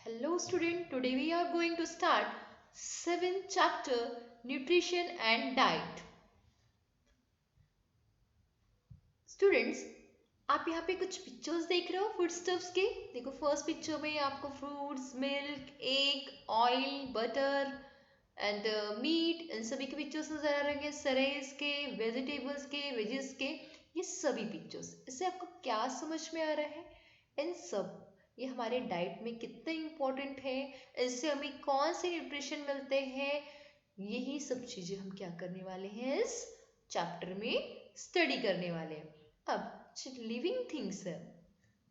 Hello student, today we are going to start 7th chapter Nutrition and Diet. Students, आप यहाँ पे कुछ pictures देख रहे हो फूड स्टफ्स के। देखो फर्स्ट पिक्चर में आपको fruits, milk, egg, oil, butter and meat इन सभी के पिक्चर्स नजर आ रहे हैं। सरेज के, वेजिटेबल्स के, वेजेस के, ये सभी पिक्चर्स। इससे आपको क्या समझ में आ रहा है? इन सब ये हमारे डाइट में कितने इम्पोर्टेंट है, इससे हमें कौन से न्यूट्रिशन मिलते हैं, यही सब चीजें हम क्या करने वाले हैं इस चैप्टर में स्टडी करने वाले हैं। अब जो लिविंग थिंग्स है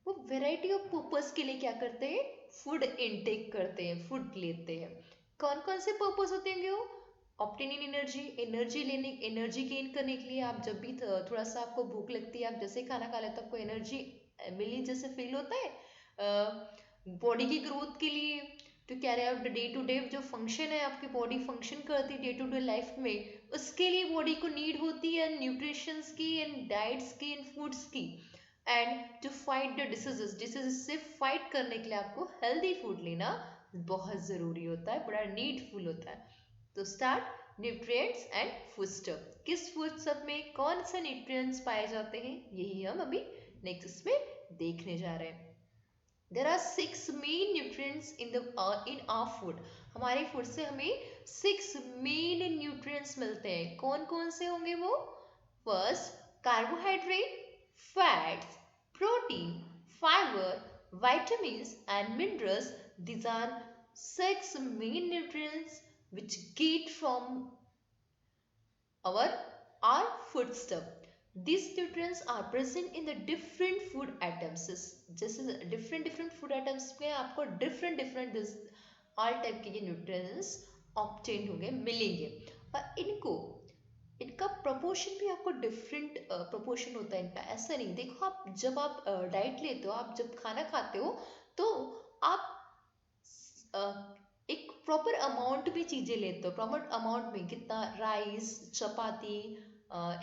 वो वेराइटी ऑफ पर्पस के लिए क्या करते हैं, फूड इनटेक करते हैं, फूड लेते हैं। कौन कौन से पर्पस होते हैं वो? ऑप्टेनिंग एनर्जी, एनर्जी लेने, एनर्जी गेन करने के लिए। आप जब भी थोड़ा सा आपको भूख लगती है, आप जैसे खाना खा लेते हो आपको एनर्जी मिली जैसे फील होता है। बॉडी की ग्रोथ के लिए, तो carry out day to day जो फंक्शन है, आपकी बॉडी फंक्शन करती है डे टू डे लाइफ में, उसके लिए बॉडी को नीड होती है न्यूट्रिशंस की एंड डाइट्स की एंड फूड्स की। And to fight the diseases, diseases से फाइट करने के लिए आपको हेल्दी फूड लेना बहुत ज़रूरी होता है, बड़ा नीडफुल होता है। तो स्टार्ट न्यूट्रिएंट्स एंड फूडस्टफ। किस फूडस्टफ में कौन से न्यूट्रिएंट्स पाए जाते हैं, यही हम अभी नेक्स्ट में देखने जा रहे हैं। There are six main nutrients in our food. हमारे फूड से हमें 6 मेन न्यूट्रिएंट्स मिलते हैं। कौन कौन से होंगे वो? First, carbohydrate, fats, protein, fibre, vitamins and minerals. These are 6 main nutrients which get from our our food stuff. These nutrients are present in the different food items. जैसे different food items में आपको different all type के ये nutrients obtain होंगे, मिलेंगे। और इनका proportion भी आपको डिफरेंट प्रोपोर्शन होता है इनका। ऐसा नहीं, देखो आप जब आप डाइट लेते हो, आप जब खाना खाते हो, तो आप एक प्रॉपर अमाउंट में चीज़ें लेते हो। प्रॉपर अमाउंट में कितना राइस, चपाती,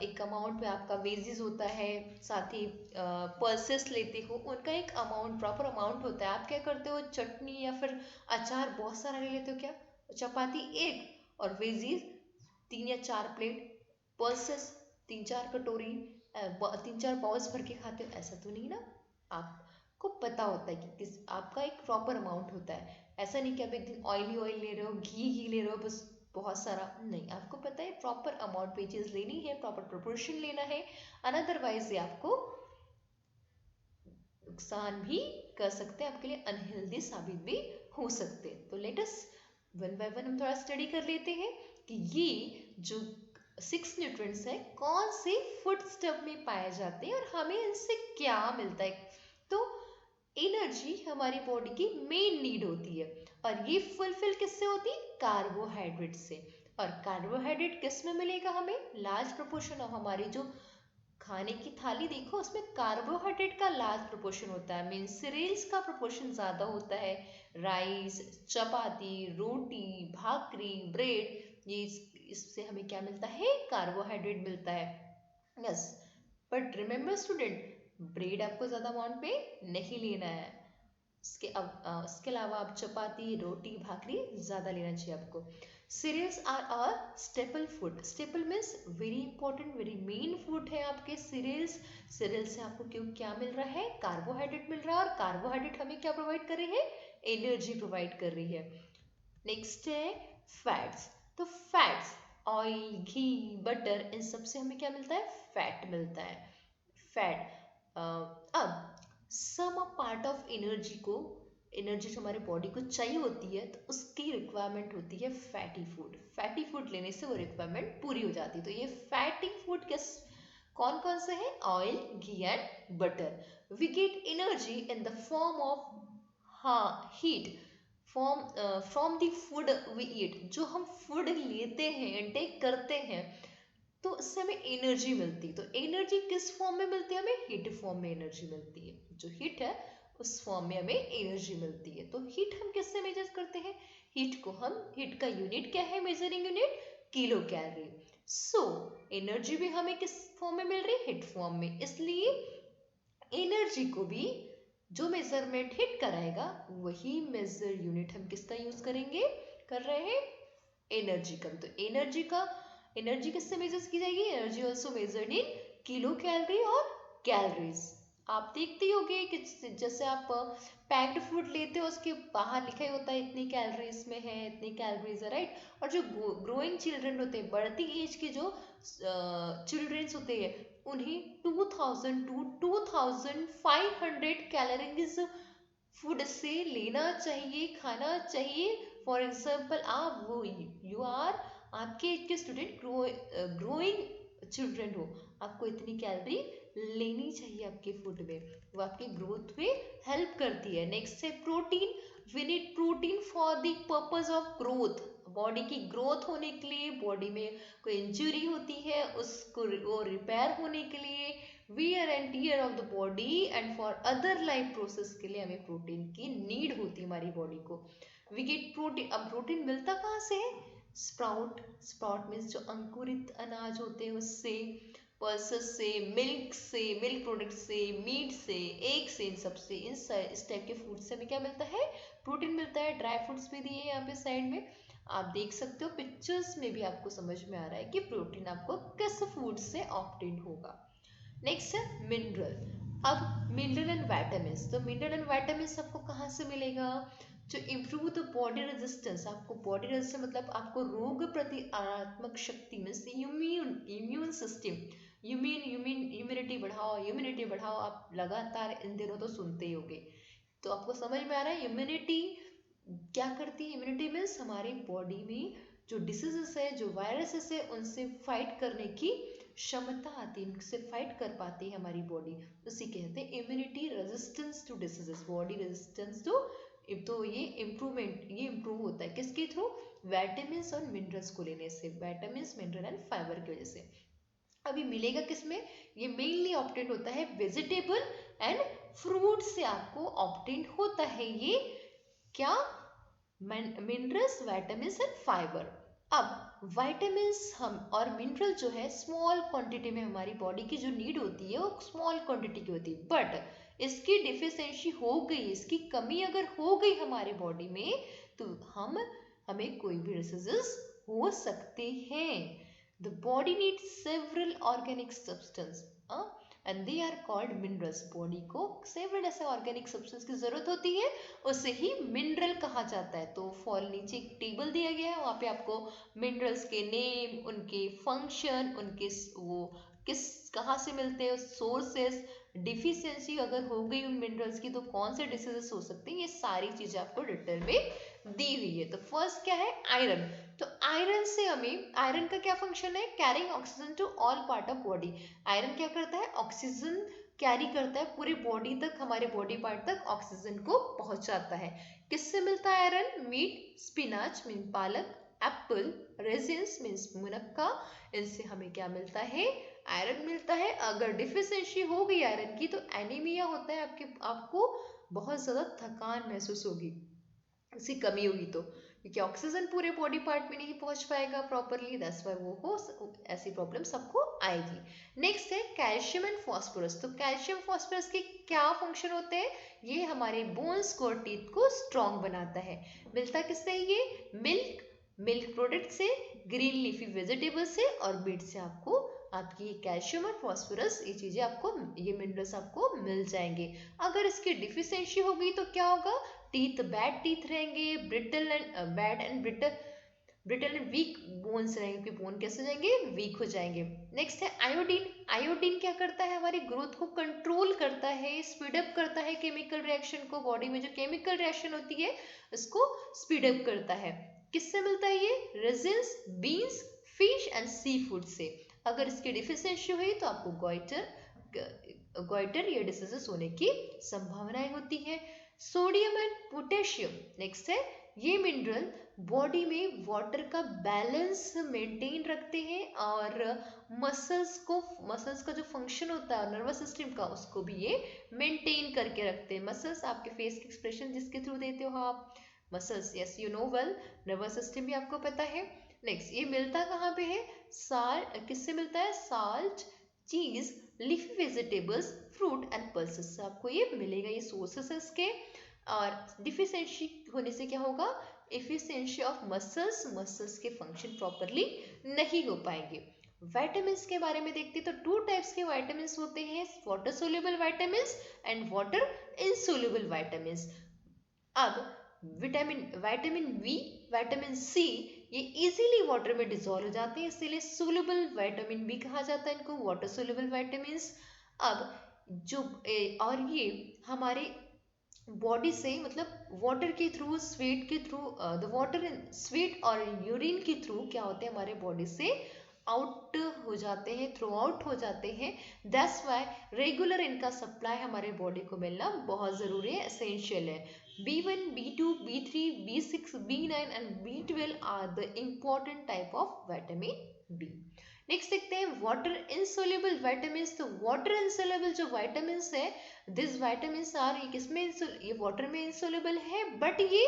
एक अमाउंट में आपका वेजिस होता है, साथ ही पल्सेस लेते हो, उनका एक अमाउंट, प्रॉपर अमाउंट होता है। आप क्या करते हो, चटनी या फिर अचार बहुत सारा ले लेते हो क्या? चपाती एक और वेजिस 3 या 4 प्लेट, पल्सेस 3 4 कटोरी, 3 4 बाउल्स भर के खाते हो, ऐसा तो नहीं ना। आपको पता होता है कि किस आपका एक प्रॉपर अमाउंट होता है। ऐसा नहीं कि आप एक दिन ऑयल ले रहे हो, घी ले रहे हो, बस बहुत सारा नहीं। आपको पता है प्रॉपर अमाउंट पे चीज़ लेनी है, प्रॉपर प्रोपोर्शन लेना है, अनदरवाइज ये आपको नुकसान भी कर सकते हैं, आपके लिए अनहेल्दी साबित भी हो सकते हैं। तो let us one by one हम थोड़ा स्टडी कर लेते हैं कि ये जो 6 न्यूट्रिएंट्स है कौन से फूड स्टफ में पाए जाते हैं और हमें इनसे क्या मिलता है। तो एनर्जी हमारी बॉडी की मेन नीड होती है, और ये फुलफिल किससे होती है? कार्बोहाइड्रेट से। और कार्बोहाइड्रेट किस में मिलेगा हमें? लार्ज प्रोपोर्शन ऑफ हमारी जो खाने की थाली देखो, उसमें कार्बोहाइड्रेट का लार्ज प्रोपोर्शन होता है। मीन सीरियल्स का प्रोपोर्शन ज़्यादा होता है। राइस, चपाती, रोटी, भाकरी, ब्रेड, ये इससे हमें क्या मिलता है? कार्बोहाइड्रेट मिलता है। Yes, but remember student, bread आपको ज़्यादा अमाउंट पे नहीं लेना है। इसके अलावा आप चपाती, रोटी, भाकरी ज़्यादा लेना चाहिए आपको। Cereals are a staple food. Staple means very important, very main food है आपके सीरियल्स। सीरियल्स से आपको क्यों क्या मिल रहा है? कार्बोहाइड्रेट मिल रहा है, और कार्बोहाइड्रेट हमें क्या प्रोवाइड कर रही है? एनर्जी प्रोवाइड कर रही है। नेक्स्ट है फैट्स। तो फैट्स, ऑयल, घी, बटर, इन सब से हमें क्या मिलता है? फैट मिलता है। फैट अब सम पार्ट ऑफ एनर्जी को, एनर्जी जो हमारे बॉडी को चाहिए होती है, तो उसकी रिक्वायरमेंट होती है फैटी फूड। फैटी फूड लेने से वो रिक्वायरमेंट पूरी हो जाती है। तो ये फैटी फूड किस कौन कौन से हैं? Oil, ghee and butter. We get energy in the form of heat from the food we eat. जो हम फूड लेते हैं, इनटेक करते हैं, तो उससे हमें एनर्जी मिलती है। तो एनर्जी किस फॉर्म में मिलती है? हमें हीट फॉर्म में एनर्जी मिलती है। जो हीट है उस फॉर्म में हमें एनर्जी मिलती है। तो हीट हम किससे मेजर करते हैं? हीट का यूनिट क्या है? Measuring unit kilo calorie. So energy भी हमें किस फॉर्म में मिल रही है? हीट फॉर्म में। इसलिए एनर्जी को भी जो मेजरमेंट हिट कराएगा वही मेजर यूनिट हम किसका यूज करेंगे, कर रहे हैं, एनर्जी का। तो एनर्जी किससे मेजर की जाएगी, energy also measured in kilo calorie और कैलोरीज। आप देखते ही होंगे कि जैसे आप पैक्ड फूड लेते हो उसके बाहर लिखा ही होता है इतनी कैलोरीज में है, इतनी कैलोरीज है, राइट। और जो ग्रोइंग चिल्ड्रन होते हैं, बढ़ती एज के जो चिल्ड्रंस होते हैं, उन्हें 2000 टू 2500 कैलोरीज फूड से लेना चाहिए, खाना चाहिए। फॉर एग्जाम्पल आप वो यू आर आपके एज के स्टूडेंट, ग्रोइंग चिल्ड्रन हो, आपको इतनी कैलोरी लेनी चाहिए आपके फूड में, वो आपके ग्रोथ में हेल्प करती है। नेक्स्ट है protein. We need protein for the purpose of growth. Body की ग्रोथ होने के लिए, बॉडी में कोई इंजरी होती है उसको वो रिपेयर होने के लिए, wear and tear of the body and for other life process के लिए हमें प्रोटीन की नीड होती है हमारी बॉडी को। We get protein. अब प्रोटीन मिलता कहाँ से है, स्प्राउट। स्प्राउट मीन्स जो अंकुरित अनाज होते हैं उससे, पल्सेस से, मिल्क प्रोडक्ट से, मीट से, एग से, इन सब से, इस टाइप के फूड से हमें क्या मिलता है, प्रोटीन मिलता है। ड्राई फ्रूट्स भी दिए हैं यहाँ पे साइड में, आप देख सकते हो पिक्चर्स में भी आपको समझ में आ रहा है कि प्रोटीन आपको किस फूड से ऑब्टेन होगा। नेक्स्ट है मिनरल। अब मिनरल एंड वाइटामिन। तो मिनरल एंड वाइटामिन आपको कहाँ से मिलेगा, जो इम्प्रूव द बॉडी रेजिस्टेंस। आपको बॉडी रेजिस्टेंस मतलब आपको रोग प्रतिरोधक शक्ति में से इम्यून सिस्टम, इम्यूनिटी बढ़ाओ, इम्यूनिटी बढ़ाओ, आप लगातार इन दिनों तो सुनते ही होंगे। तो आपको समझ में आ रहा है इम्यूनिटी क्या करती है। इम्यूनिटी मीन्स हमारी बॉडी में जो डिसीजेस है, जो वायरसेस है, उनसे फाइट करने की क्षमता आती है, उनसे फाइट कर पाती है हमारी बॉडी, उसी कहते हैं immunity, resistance to diseases, body resistance to. तो ये इम्प्रूव होता है किसके थ्रू, विटामिन और मिनरल्स को लेने से, विटामिन, मिनरल एंड फाइबर की वजह से। अभी मिलेगा किसमें, ये मेनली ऑब्टेन होता है वेजिटेबल एंड फ्रूट से आपको ऑब्टेन होता है ये क्या, मिनरल्स, विटामिन एंड फाइबर। अब विटामिन हम और मिनरल जो है स्मॉल क्वांटिटी में हमारी बॉडी की जो नीड होती है वो स्मॉल क्वांटिटी की होती है, बट इसकी डिफिशियंसी हो गई, इसकी कमी अगर हो गई हमारी बॉडी में तो हमें कोई भी डिसीजेस हो सकते हैं। The body needs several organic substance and they are called minerals. Body को सेवरल ऐसे ऑर्गेनिक सब्सटेंस की जरूरत होती है, उसे ही मिनरल कहा जाता है। तो फॉल नीचे एक टेबल दिया गया है, वहाँ पे आपको मिनरल्स के नेम, उनके फंक्शन, उनके वो किस कहाँ से मिलते हैं, सोर्सेस, डिफिशियंसी अगर हो गई उन मिनरल्स की तो कौन से डिसीजेस हो सकते हैं, ये सारी चीजें आपको डिटेल में दी हुई है। तो फर्स्ट क्या है, आयरन। तो आयरन से हमें, आयरन का क्या फंक्शन है, carrying oxygen to all part of body. Iron क्या करता है, ऑक्सीजन कैरी करता है पूरे बॉडी तक, हमारे बॉडी पार्ट तक ऑक्सीजन को पहुंचाता है। किससे मिलता है आयरन, मीट, स्पिनाच मीन पालक, एप्पल, रेजिन्स मीन्स मुनक्का, इनसे हमें क्या मिलता है, आयरन मिलता है। अगर डिफिशियंसी हो गई आयरन की तो एनीमिया होता है, आपको बहुत ज्यादा थकान महसूस होगी, उसकी कमी होगी तो, क्योंकि ऑक्सीजन पूरे बॉडी पार्ट में नहीं पहुंच पाएगा प्रॉपरली, दैट्स व्हाई वो हो ऐसी प्रॉब्लम सबको आएगी। नेक्स्ट है कैल्शियम एंड फास्फोरस। तो कैल्शियम फास्फोरस के क्या फंक्शन होते हैं, ये हमारे बोन्स को और टीथ को स्ट्रॉन्ग बनाता है। मिलता किससे, ये मिल्क प्रोडक्ट से, ग्रीन लीफी वेजिटेबल से और बीट से आपको आपकी ये कैल्शियम और फास्फोरस, ये चीजें आपको, ये मिनरल्स आपको मिल जाएंगे। अगर इसकी डिफिशियंसी होगी तो क्या होगा, टीथ, बैड टीथ रहेंगे, brittle and brittle and weak bones रहेंगे, क्योंकि बोन कैसे जाएंगे, वीक हो जाएंगे। नेक्स्ट है आयोडीन। आयोडीन क्या करता है, हमारी ग्रोथ को कंट्रोल करता है, स्पीड अप करता है केमिकल रिएक्शन को, बॉडी में जो केमिकल रिएक्शन होती है उसको स्पीड अप करता है। किससे मिलता है ये, raisins, beans, fish and sea food से। अगर इसकी डिफिशियंसी हुई तो आपको गोइटर या डिसीजेस होने की संभावनाएं होती है। Sodium and potassium. नेक्स्ट है, ये मिनरल बॉडी में वाटर का बैलेंस मेंटेन रखते हैं और मसल्स का जो फंक्शन होता है नर्वस सिस्टम का, उसको भी ये मेंटेन करके रखते हैं। मसल्स आपके फेस के एक्सप्रेशन जिसके थ्रू देते हो आप, muscles, yes you know well, nervous system भी आपको पता है। नेक्स्ट, ये मिलता कहाँ पे है, किससे मिलता है, साल्ट, चीज, leafy vegetables, fruit and pulses से आपको ये मिलेगा, ये सोर्सेस है इसके। और डिफिशियंसी होने से क्या होगा, एफिशिएंसी ऑफ मसल्स, मसल्स के फंक्शन प्रॉपरली नहीं हो पाएंगे। विटामिन्स के बारे में देखते हैं तो टू टाइप्स के विटामिन्स होते हैं, water soluble vitamins and water insoluble vitamins. अब विटामिन वी, विटामिन सी, ये इजीली वाटर में डिजोल्व हो जाते हैं, इसीलिए सोल्यूबल विटामिन बी कहा जाता है इनको, वाटर सोल्यूबल विटामिन्स। अब जो और ये हमारे बॉडी से मतलब वाटर के थ्रू, स्वेट के through, the water in sweat और यूरिन के थ्रू क्या होते हैं हमारे बॉडी से आउट हो जाते हैं, थ्रू आउट हो जाते हैं। दैट्स वाई रेगुलर इनका सप्लाई हमारे बॉडी को मिलना बहुत ज़रूरी है, एसेंशियल है। B1, B2, B3, B6, B9 and B12 are the important type of vitamin B. Next देखते हैं वाटर इनसोल्यूबल विटामिन्स। तो वाटर इनसोल्यूबल जो विटामिन्स है, दिस विटामिन्स आर, ये किसमें ये वाटर में इनसोल्यूबल है, बट ये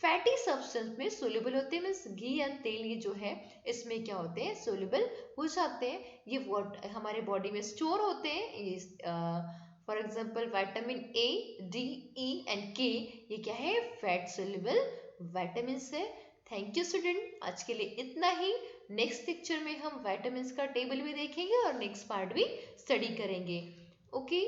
फैटी सब्सटेंस में सोल्यूबल होते हैं, मीन्स घी एंड तेल ये जो है इसमें क्या होते हैं, सोल्यूबल हो जाते हैं। ये हमारे बॉडी में स्टोर होते हैं। For example vitamin A, D, E and के, ये क्या है, फैट सोल्यूबल विटामिन है। थैंक यू स्टूडेंट, आज के लिए इतना ही। नेक्स्ट लेक्चर में हम विटामिन्स का टेबल भी देखेंगे और नेक्स्ट पार्ट भी स्टडी करेंगे। ओके।